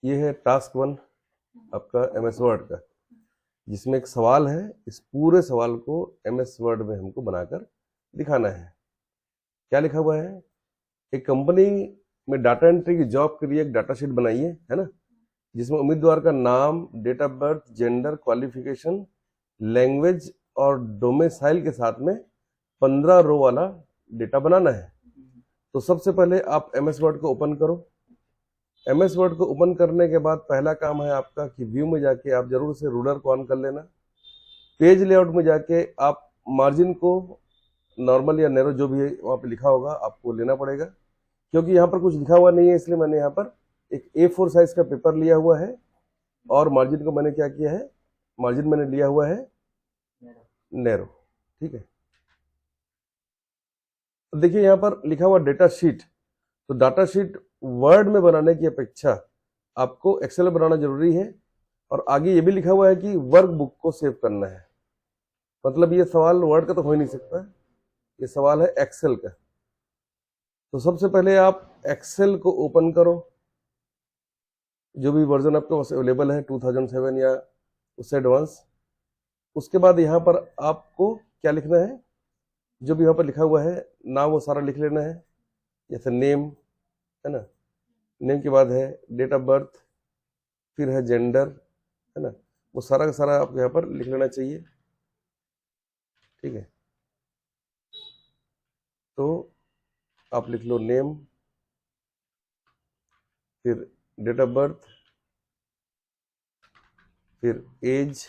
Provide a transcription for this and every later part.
ये है टास्क 1 आपका MS वर्ड का, जिसमें एक सवाल है। इस पूरे सवाल को MS वर्ड में हमको बनाकर दिखाना है। क्या लिखा हुआ है? एक कंपनी में डाटा एंट्री की जॉब के लिए एक डाटा शीट बनाइए, है ना, जिसमें उम्मीदवार का नाम, date of birth, gender, qualification, language और डोमिसाइल के साथ में 15 रो वाला डेटा बनाना है। तो सबसे पहले आप MS वर्ड को ओपन करो। MS वर्ड को ओपन करने के बाद पहला काम है आपका कि व्यू में जाके आप जरूर से रूलर को ऑन कर लेना। पेज लेआउट में जाके आप मार्जिन को नॉर्मल या नैरो जो भी है वहाँ पे लिखा होगा आपको लेना पड़ेगा, क्योंकि यहाँ पर कुछ लिखा हुआ नहीं है, इसलिए मैंने यहाँ पर एक A4 साइज का पेपर लिया हुआ है और मार्जिन को मैंने क्या किया है, मार्जिन मैंने लिया हुआ है नैरो। ठीक है, तो देखिए यहाँ पर लिखा हुआ डेटा शीट। तो डाटा शीट वर्ड में बनाने की अपेक्षा आपको एक्सेल में बनाना जरूरी है। और आगे ये भी लिखा हुआ है कि वर्क बुक को सेव करना है। मतलब ये सवाल वर्ड का तो हो ही नहीं सकता, ये सवाल है एक्सेल का। तो सबसे पहले आप एक्सेल को ओपन करो, जो भी वर्जन आपके पास अवेलेबल है 2007 या उससे एडवांस। उसके बाद यहाँ पर आपको क्या लिखना है, जो भी यहाँ पर लिखा हुआ है नाम वो सारा लिख लेना है। जैसे नेम है ना, नेम के बाद है डेट ऑफ बर्थ, फिर है जेंडर, है ना, वो सारा का सारा आपको यहाँ पर लिख लेना चाहिए। ठीक है, तो आप लिख लो नेम, फिर डेट ऑफ बर्थ, फिर एज,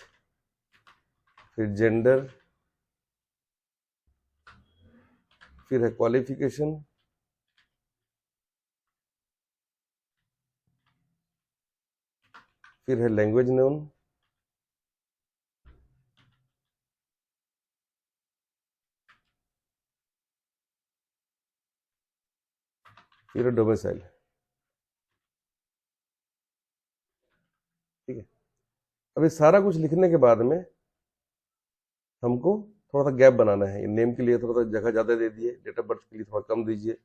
फिर जेंडर, फिर है क्वालिफिकेशन, फिर है लैंग्वेज नोन, फिर है डोमिसाइल। ठीक है, अभी सारा कुछ लिखने के बाद में हमको थोड़ा सा गैप बनाना है। नेम के लिए थोड़ा सा जगह ज़्यादा दे दिए, डेट ऑफ बर्थ के लिए थोड़ा कम दीजिए,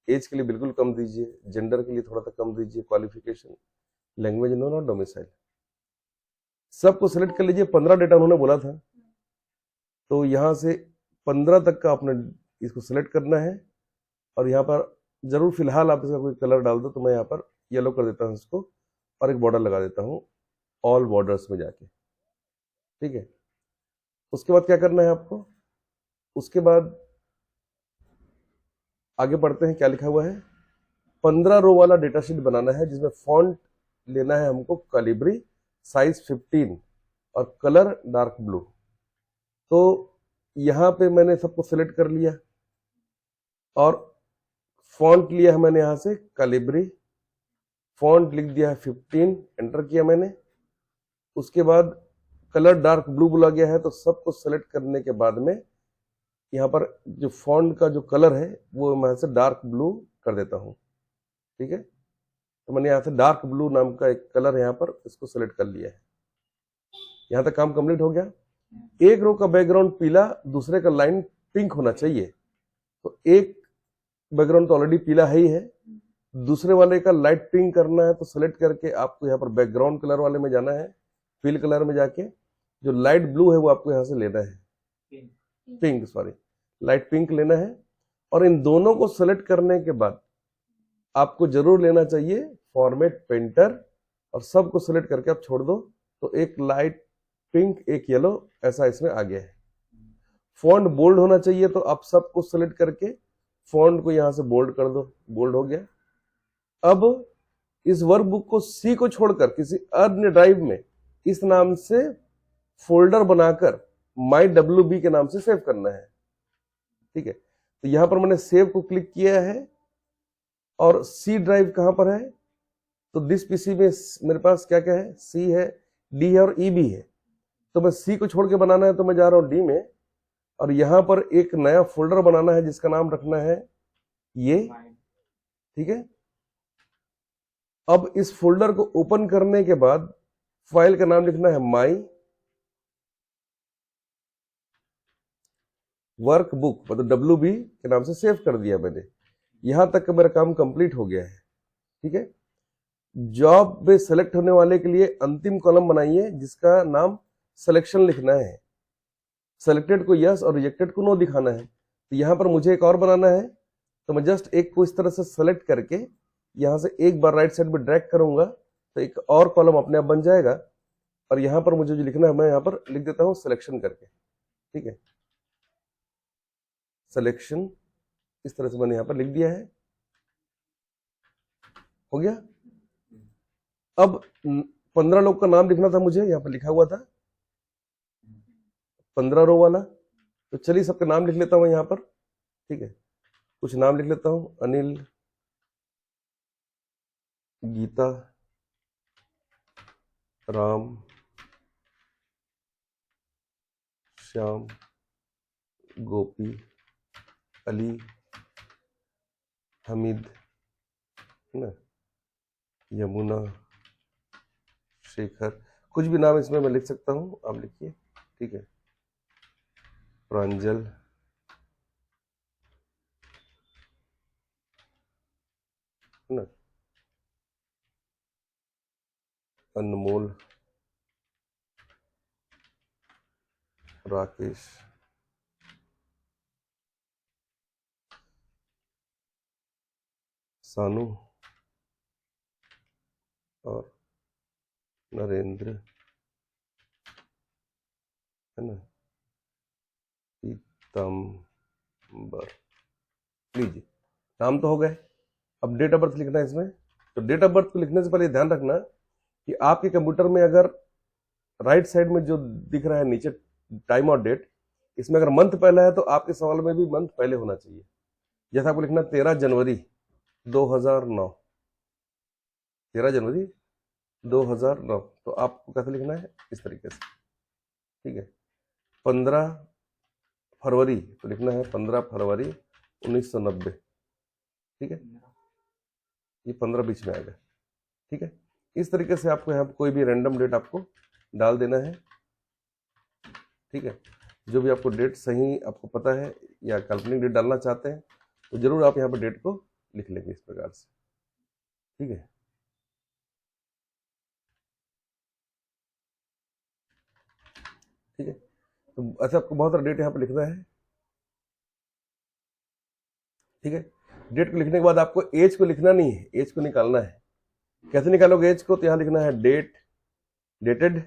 एज के लिए बिल्कुल कम दीजिए, जेंडर के लिए थोड़ा सा कम दीजिए, क्वालिफिकेशन, लैंग्वेज नोन और डोमिसाइल सबको सिलेक्ट कर लीजिए। 15 डेटा उन्होंने बोला था, तो यहाँ से 15 तक का आपने इसको सिलेक्ट करना है। और यहाँ पर जरूर फिलहाल आप इसका कोई कलर डाल दो, तो मैं यहाँ पर येलो कर देता हूँ इसको और एक बॉर्डर लगा देता हूँ ऑल बॉर्डर्स में जाके। ठीक है, उसके बाद क्या करना है आपको, उसके बाद आगे बढ़ते हैं। क्या लिखा हुआ है, 15 रो वाला डेटा शीट बनाना है, जिसमें फॉन्ट लेना है हमको कैलिब्री साइज 15 और कलर डार्क ब्लू। तो यहाँ पे मैंने सबको सिलेक्ट कर लिया और फॉन्ट लिया है मैंने यहाँ से कैलिब्री, फॉन्ट लिख दिया है 15, एंटर किया मैंने। उसके बाद कलर डार्क ब्लू बोला गया है, तो सबको सेलेक्ट करने के बाद में यहाँ पर जो फॉन्ट का जो कलर है वो मैं यहाँ से डार्क ब्लू कर देता हूँ। ठीक है, तो मैंने यहाँ से डार्क ब्लू नाम का एक कलर यहाँ पर इसको सेलेक्ट कर लिया है। यहाँ तक काम कंप्लीट हो गया। एक रो का बैकग्राउंड पीला, दूसरे का लाइन पिंक होना चाहिए। तो एक बैकग्राउंड तो ऑलरेडी पीला है ही है, दूसरे वाले का लाइट पिंक करना है। तो सेलेक्ट करके आपको यहाँ पर बैकग्राउंड कलर वाले में जाना है, फिल कलर में जाके जो लाइट ब्लू है वो आपको यहाँ से लेना है, पिंक सॉरी, लाइट पिंक लेना है। और इन दोनों को सेलेक्ट करने के बाद आपको जरूर लेना चाहिए फॉर्मेट पेंटर, और सबको सेलेक्ट करके आप छोड़ दो। तो एक लाइट पिंक, एक येलो, ऐसा इसमें आ गया है। फॉन्ट बोल्ड होना चाहिए, तो आप सबको सेलेक्ट करके फॉन्ट को यहां से बोल्ड कर दो, बोल्ड हो गया। अब इस वर्कबुक को सी को छोड़कर किसी अन्य ड्राइव में इस नाम से फोल्डर बनाकर MyWB के नाम से सेव करना है। ठीक है, तो यहां पर मैंने सेव को क्लिक किया है और सी ड्राइव कहां पर है, तो दिस पीसी में मेरे पास क्या क्या है, सी है, डी है और ई भी है। तो मैं सी को छोड़ के बनाना है, तो मैं जा रहा हूं डी में, और यहां पर एक नया फोल्डर बनाना है जिसका नाम रखना है ये। ठीक है, अब इस फोल्डर को ओपन करने के बाद फाइल का नाम लिखना है माई वर्कबुक, मतलब WB के नाम से सेव कर दिया मैंने। यहां तक का मेरा काम कंप्लीट हो गया है। ठीक है, जॉब में सेलेक्ट होने वाले के लिए अंतिम कॉलम बनाइए जिसका नाम सिलेक्शन लिखना है। सेलेक्टेड को यस और रिजेक्टेड को नो दिखाना है। तो यहाँ पर मुझे एक और बनाना है, तो मैं जस्ट एक को इस तरह से सेलेक्ट करके यहाँ से एक बार राइट साइड में ड्रैग करूंगा तो एक और कॉलम अपने आप बन जाएगा। और यहाँ पर मुझे जो लिखना है मैं यहाँ पर लिख देता हूँ सिलेक्शन करके, ठीक है। सिलेक्शन इस तरह से मैंने यहाँ पर लिख दिया है, हो गया। अब 15 लोग का नाम लिखना था मुझे, यहाँ पर लिखा हुआ था 15 रो वाला, तो चलिए सबका नाम लिख लेता हूँ यहाँ पर, ठीक है। कुछ नाम लिख लेता हूँ, अनिल, गीता, राम, श्याम, गोपी, अली, हमीद, है ना, यमुना, शेखर, कुछ भी नाम इसमें मैं लिख सकता हूँ, आप लिखिए, ठीक है। प्रांजल, है ना, अनमोल, राकेश, सानू और नरेंद्र, है ना, पीतम्बर। लीजिए नाम तो हो गए। अब डेट ऑफ बर्थ लिखना है इसमें। तो डेट ऑफ बर्थ को लिखने से पहले ध्यान रखना कि आपके कंप्यूटर में अगर राइट साइड में जो दिख रहा है नीचे टाइम और डेट, इसमें अगर मंथ पहला है तो आपके सवाल में भी मंथ पहले होना चाहिए। जैसा आपको लिखना 13 जनवरी 2009, 13 जनवरी 2009, तो आपको कैसे लिखना है, इस तरीके से, ठीक है। 15 फरवरी तो लिखना है 15 फरवरी 1990, ठीक है। ये 15 बीच में आएगा, ठीक है। इस तरीके से आपको यहाँ पर कोई भी रैंडम डेट आपको डाल देना है, ठीक है। जो भी आपको डेट सही आपको पता है या काल्पनिक डेट डालना चाहते हैं तो जरूर आप यहाँ पर डेट को लिख लेंगे इस प्रकार से, ठीक है। ठीक है, तो अच्छा आपको बहुत सारा डेट यहाँ पर लिखना है, ठीक है। डेट को लिखने के बाद आपको एज को लिखना नहीं है, एज को निकालना है। कैसे निकालोगे एज को, तो यहाँ लिखना है डेट, डेटेड,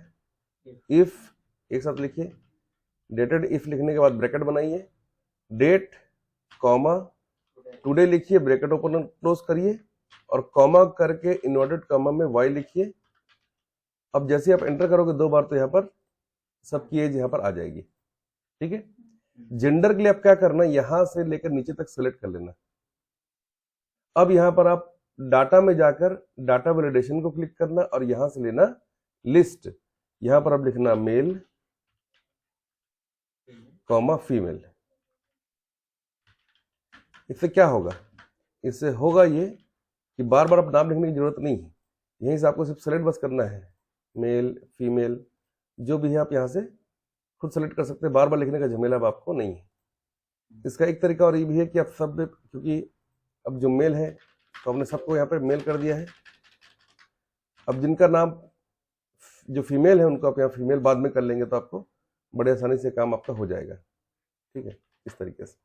इफ, एक साथ लिखिए, डेटेड इफ लिखने के बाद ब्रैकेट बनाइए, डेट कॉमा टुडे लिखिए, ब्रैकेट ओपन क्लोज करिए और कॉमा करके इन्वर्टेड कॉमा में वाई लिखिए। अब जैसे आप एंटर करोगे 2 बार तो यहाँ पर सबकी एज यहाँ पर आ जाएगी, ठीक है। जेंडर के लिए आप क्या करना, यहां से लेकर नीचे तक सेलेक्ट कर लेना। अब यहां पर आप डाटा में जाकर डाटा वैलिडेशन को क्लिक करना और यहां से लेना लिस्ट। यहां पर आप लिखना मेल कॉमा फीमेल। इससे क्या होगा, इससे होगा ये कि बार बार आप नाम लिखने की जरूरत नहीं है, यहीं से आपको सिर्फ सेलेक्ट बस करना है, मेल फीमेल जो भी है आप यहां से खुद सेलेक्ट कर सकते हैं, बार बार लिखने का झमेला अब आपको नहीं है। इसका एक तरीका और ये भी है कि आप सब, क्योंकि अब जो मेल है तो हमने सबको यहाँ पे मेल कर दिया है, अब जिनका नाम जो फीमेल है उनको आप यहाँ फीमेल बाद में कर लेंगे तो आपको बड़े आसानी से काम आपका हो जाएगा, ठीक है, इस तरीके से,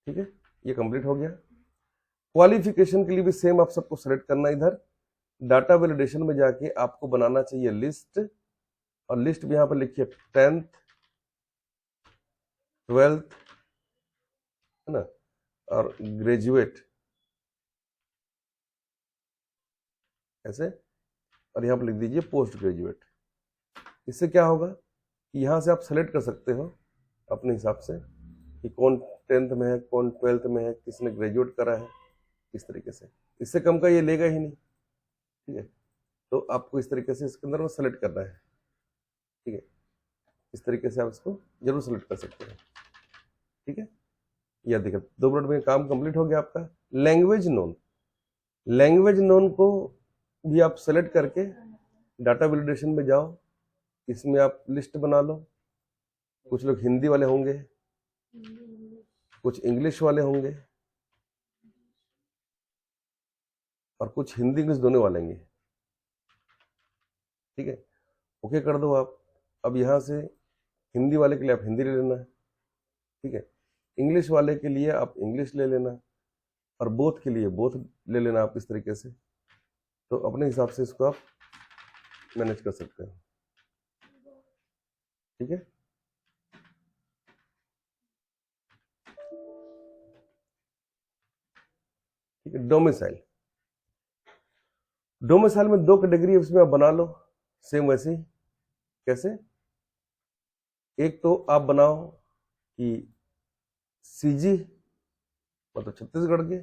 ठीक है। ये कंप्लीट हो गया। क्वालिफिकेशन के लिए भी सेम आप सबको सेलेक्ट करना, इधर डाटा वैलिडेशन में जाके आपको बनाना चाहिए लिस्ट, और लिस्ट भी यहाँ पर लिखिए 10th 12th, है ना, और ग्रेजुएट ऐसे, और यहाँ पर लिख दीजिए पोस्ट ग्रेजुएट। इससे क्या होगा कि यहाँ से आप सेलेक्ट कर सकते हो अपने हिसाब से कि कौन 10th में है, कौन 12th में है, किसने ग्रेजुएट करा है, इस तरीके से। इससे कम का ये लेगा ही नहीं, ठीक है। तो आपको इस तरीके से इसके अंदर में सेलेक्ट करना है, ठीक है। इस तरीके से आप इसको जरूर सेलेक्ट कर सकते हैं, ठीक है। यह देखिए 2 मिनट में काम कंप्लीट हो गया आपका। लैंग्वेज नोन, लैंग्वेज नोन को भी आप सेलेक्ट करके डाटा वैलिडेशन में जाओ, इसमें आप लिस्ट बना लो। कुछ लोग हिंदी वाले होंगे, कुछ इंग्लिश वाले होंगे, और कुछ हिंदी इंग्लिश दोनों वालेंगे, ठीक है। ओके कर दो आप। अब यहाँ से हिंदी वाले के लिए आप हिंदी ले लेना, ठीक है। इंग्लिश वाले के लिए आप इंग्लिश ले लेना, और बोथ के लिए बोथ ले लेना आप इस तरीके से। तो अपने हिसाब से इसको आप मैनेज कर सकते हैं, ठीक है। ठीक है, डोमिसाइल। डोमिसाइल में दो कैटेगरी इसमें आप बना लो, सेम वैसे ही। कैसे? एक तो आप बनाओ कि सीजी मतलब छत्तीसगढ़ के,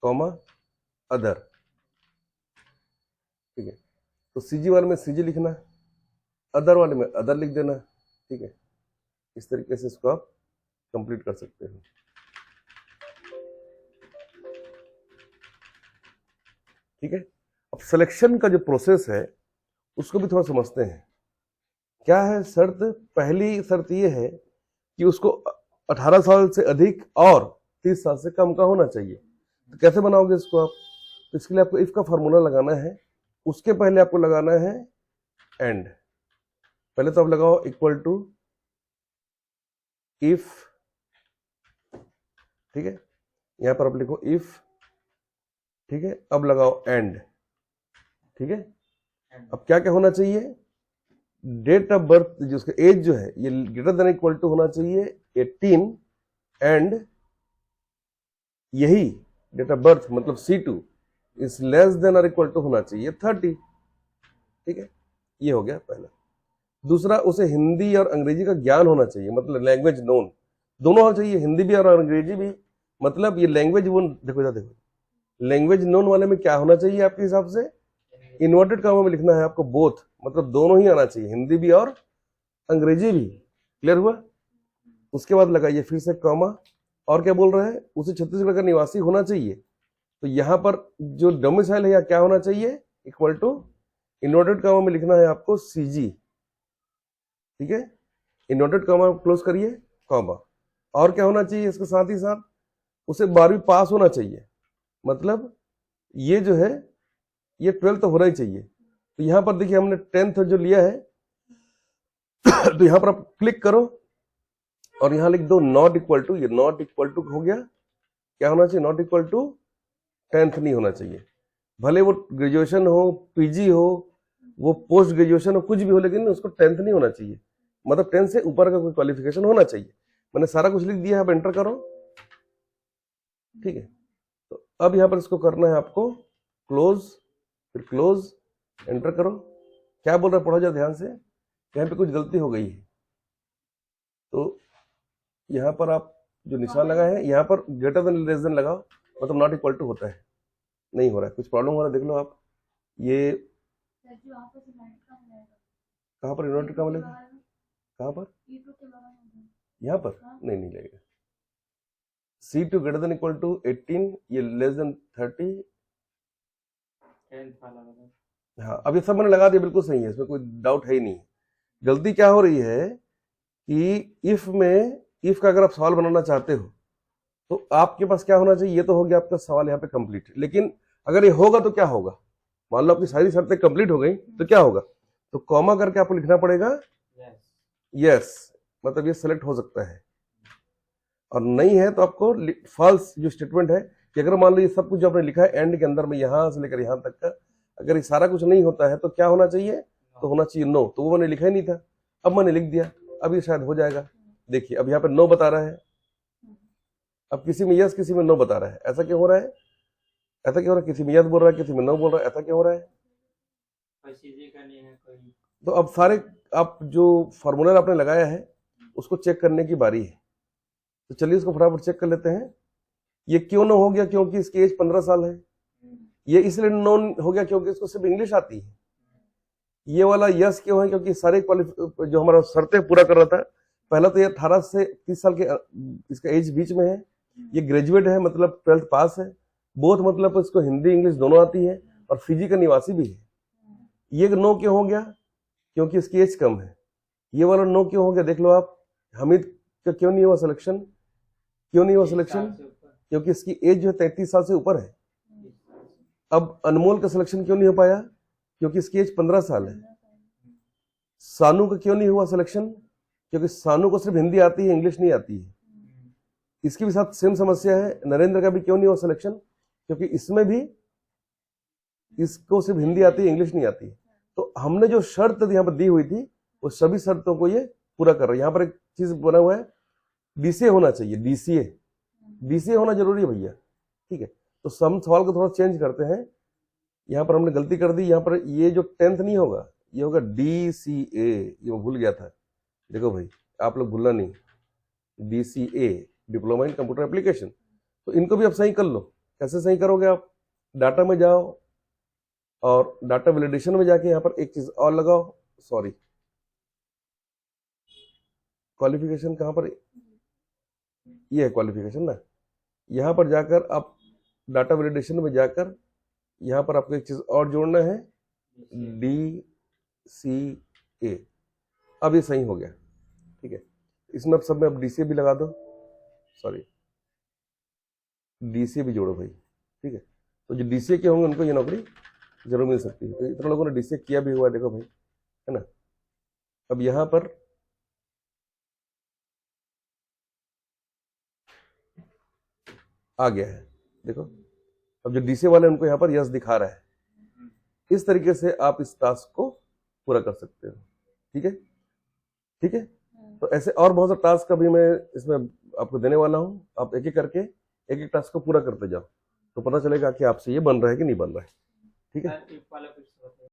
कॉमा अदर, ठीक है। तो सीजी वाले में सीजी लिखना, अदर वाले में अदर लिख देना, ठीक है। इस तरीके से इसको आप कंप्लीट कर सकते हैं, ठीक है। अब सिलेक्शन का जो प्रोसेस है उसको भी थोड़ा समझते हैं। क्या है शर्त? पहली शर्त ये है कि उसको 18 साल से अधिक और 30 साल से कम का होना चाहिए। तो कैसे बनाओगे इसको आप? तो इसके लिए आपको इफ का फॉर्मूला लगाना है, उसके पहले आपको लगाना है एंड। पहले तो आप लगाओ इक्वल टू इफ, ठीक है। यहां पर आप लिखो इफ, ठीक है। अब लगाओ एंड, ठीक है। अब क्या क्या होना चाहिए? डेट ऑफ बर्थ, जिसका एज जो है ये ग्रेटर देन इक्वल टू होना चाहिए 18, एंड यही डेट ऑफ बर्थ मतलब C2 इज लेस देन और इक्वल टू होना चाहिए 30, ठीक है। ये हो गया पहला। दूसरा, उसे हिंदी और अंग्रेजी का ज्ञान होना चाहिए, मतलब लैंग्वेज नोन, दोनों होना चाहिए, हिंदी भी और अंग्रेजी भी। मतलब ये लैंग्वेज वो देखो लैंग्वेज नोन वाले में क्या होना चाहिए आपके हिसाब से? इन्वर्टेड कॉमा में लिखना है आपको बोथ, मतलब दोनों ही आना चाहिए, हिंदी भी और अंग्रेजी भी। क्लियर हुआ? उसके बाद लगाइए फिर से कॉमा, और क्या बोल रहे हैं? उसे छत्तीसगढ़ का निवासी होना चाहिए। तो यहाँ पर जो डोमिसाइल है या क्या होना चाहिए? इक्वल टू इन्वर्टेड कॉमा में लिखना है आपको सीजी, ठीक है। इन्वर्टेड कॉमा क्लोज करिए, कॉमा। और क्या होना चाहिए इसके साथ ही साथ? उसे 12वीं पास होना चाहिए, मतलब ये जो है ये 12th तो होना ही चाहिए। तो यहां पर देखिए हमने 10th जो लिया है तो यहां पर आप क्लिक करो और यहां लिख दो नॉट इक्वल टू। ये नॉट इक्वल टू हो गया, क्या होना चाहिए? नॉट इक्वल टू 10th नहीं होना चाहिए। भले वो ग्रेजुएशन हो, पीजी हो, वो पोस्ट ग्रेजुएशन हो, कुछ भी हो, लेकिन उसको 10th नहीं होना चाहिए, मतलब 10th से ऊपर का कोई क्वालिफिकेशन होना चाहिए। मैंने सारा कुछ लिख दिया है, अब एंटर करो, ठीक है। तो अब यहां पर इसको करना है आपको क्लोज, फिर क्लोज, एंटर करो। क्या बोल रहा है पढ़ो जाओ ध्यान से, यहाँ पे कुछ गलती हो गई है। तो यहाँ पर आप जो निशान लगाए हैं यहाँ पर ग्रेटर देन लेस देन लगाओ, मतलब नॉट इक्वल टू होता है, नहीं हो रहा है, कुछ प्रॉब्लम हो रहा है, देख लो आप। ये कहाँ पर इन्वर्टेड कॉमा लगेगा? कहाँ पर? यहाँ पर नहीं लगेगा। C2 greater than equal to 18, ये लेस देन 30। हाँ, अब ये सब मैंने लगा दिया, बिल्कुल सही है, इसमें कोई डाउट है ही नहीं। गलती क्या हो रही है कि इफ में, इफ का अगर आप सवाल बनाना चाहते हो तो आपके पास क्या होना चाहिए? ये तो हो गया आपका सवाल यहाँ पे कंप्लीट, लेकिन अगर ये होगा तो क्या होगा? मान लो आपकी सारी शर्तें कंप्लीट हो गई तो क्या होगा? तो कॉमा करके आपको लिखना पड़ेगा यस, मतलब ये सेलेक्ट हो सकता है, और नहीं है तो आपको फॉल्स जो स्टेटमेंट है कि अगर मान लो ये सब कुछ जो आपने लिखा है एंड के अंदर में यहां से लेकर यहां तक का, अगर ये सारा कुछ नहीं होता है तो क्या होना चाहिए? तो होना चाहिए नो। तो वो मैंने लिखा ही नहीं था, अब मैंने लिख दिया, अब ये शायद हो जाएगा। देखिए अब यहाँ पे नो बता रहा है, अब किसी में यस किसी में नो बता रहा है। ऐसा क्यों हो रहा है? ऐसा क्यों हो रहा है? किसी में यस बोल रहा है, किसी में नो बोल रहा है, ऐसा क्यों हो रहा है? तो अब सारे आप जो फॉर्मूला आपने लगाया है उसको चेक करने की बारी है। तो चलिए इसको फटाफट चेक कर लेते हैं। ये क्यों नो हो गया? क्योंकि इसकी एज 15 साल है। ये इसलिए नो हो गया क्योंकि इसको सिर्फ इंग्लिश आती है। ये वाला यस क्यों है? क्योंकि सारे जो हमारा शर्तें पूरा कर रहा था। पहला तो ये 18 से 30 साल के इसका एज बीच में है, ये ग्रेजुएट है, मतलब 12th पास है, बोथ मतलब इसको हिंदी इंग्लिश दोनों आती है, और फिजी का निवासी भी है। ये नो क्यों हो गया? क्योंकि इसकी एज कम है। ये वाला नो क्यों हो गया? देख लो आप, हमीद का क्यों नहीं हुआ सिलेक्शन? क्यों नहीं हुआ सिलेक्शन? क्योंकि इसकी एज जो है 33 साल से ऊपर है। अब अनमोल का सिलेक्शन क्यों नहीं हो पाया? क्योंकि इसकी एज 15 साल है। सानू का क्यों नहीं हुआ सिलेक्शन? क्योंकि सानू को सिर्फ हिंदी आती है, इंग्लिश नहीं आती है। इसके भी साथ सेम समस्या है। नरेंद्र का भी क्यों नहीं हुआ सिलेक्शन? क्योंकि इसमें भी इसको सिर्फ हिंदी आती है, इंग्लिश नहीं आती है। तो हमने जो शर्त यहाँ पर दी हुई थी वो सभी शर्तों को ये पूरा कर रहा है। यहाँ पर एक चीज बना हुआ है, डीसीए होना चाहिए। डीसीए होना जरूरी है भैया, ठीक है। तो हम सवाल को थोड़ा चेंज करते हैं। यहाँ पर हमने गलती कर दी। यहाँ पर ये जो 10th नहीं होगा, ये होगा डीसीए। ये मैं भूल गया था, देखो भाई, आप लोग भूलना नहीं। DCA, diploma in computer application. तो इनको भी आप सही कर लो। कैसे सही करोगे? आप डाटा में जाओ और डाटा वैलिडेशन में जाके यहाँ पर एक चीज और लगाओ। सॉरी, क्वालिफिकेशन कहाँ पर? ये है क्वालिफिकेशन ना। यहाँ पर जाकर आप डाटा वैलिडेशन में जाकर यहाँ पर आपको एक चीज और जोड़ना है, DCA। अब ये सही हो गया, ठीक है। इसमें अब सब में अब DCA भी लगा दो, सॉरी DCA भी जोड़ो भाई, ठीक है। तो जो DCA के होंगे उनको ये नौकरी जरूर मिल सकती है। तो इतने लोगों ने DCA किया भी हुआ है, देखो भाई, है ना। अब यहाँ पर आ गया है, देखो। अब जो DCA वाले उनको यहाँ पर यस दिखा रहा है। इस तरीके से आप इस टास्क को पूरा कर सकते हो, ठीक है, ठीक है। तो ऐसे और बहुत सारे टास्क अभी मैं इसमें आपको देने वाला हूँ। आप एक एक करके एक एक टास्क को पूरा करते जाओ, तो पता चलेगा कि आपसे ये बन रहा है कि नहीं बन रहा है, ठीक है।